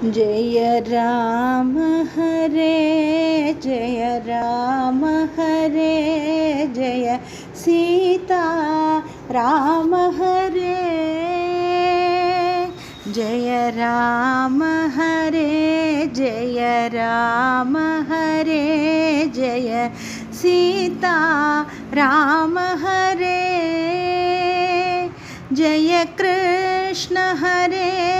जय राम हरे जय राम हरे जय सीता राम हरे जय राम हरे जय राम हरे जय सीता राम हरे जय कृष्ण हरे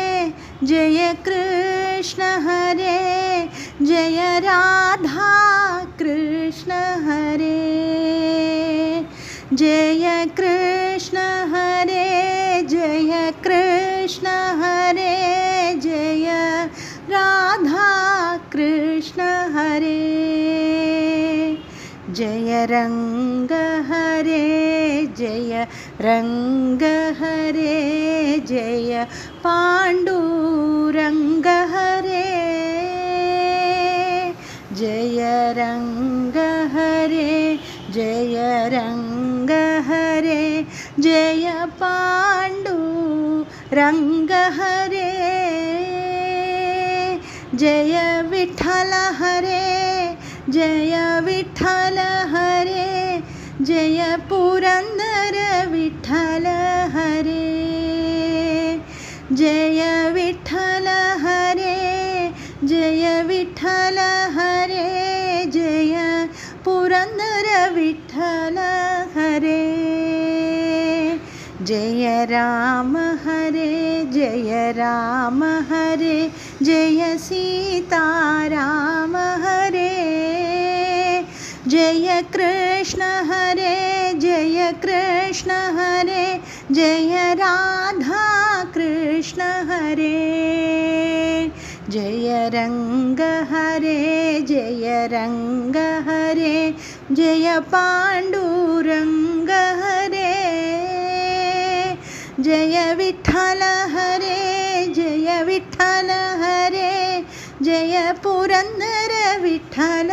जय कृष्ण हरे जय राधा कृष्ण हरे जय कृष्ण हरे जय कृष्ण हरे जय राधा कृष्ण हरे जय रंग हरे जय रंग हरे जय पांडुरंग हरे जय रंग हरे जय रंग हरे जय पांडुरंग हरे जय विठ्ठल हरे जय विठ्ठल हरे जय पुरंदर विठ्ठल हरे जय विठ्ठल हरे जय विठ्ठल हरे जय पुरंदर विठ्ठल हरे जय राम हरे जय राम हरे जय सीता राम हरे जय कृष्ण हरे जय कृष्ण हरे जय राधा कृष्ण हरे जय रंग हरे जय रंग हरे जय पांडुरंग हरे जय विठ्ठल हरे जय विठ्ठल हरे जय पुरंदर विठ्ठल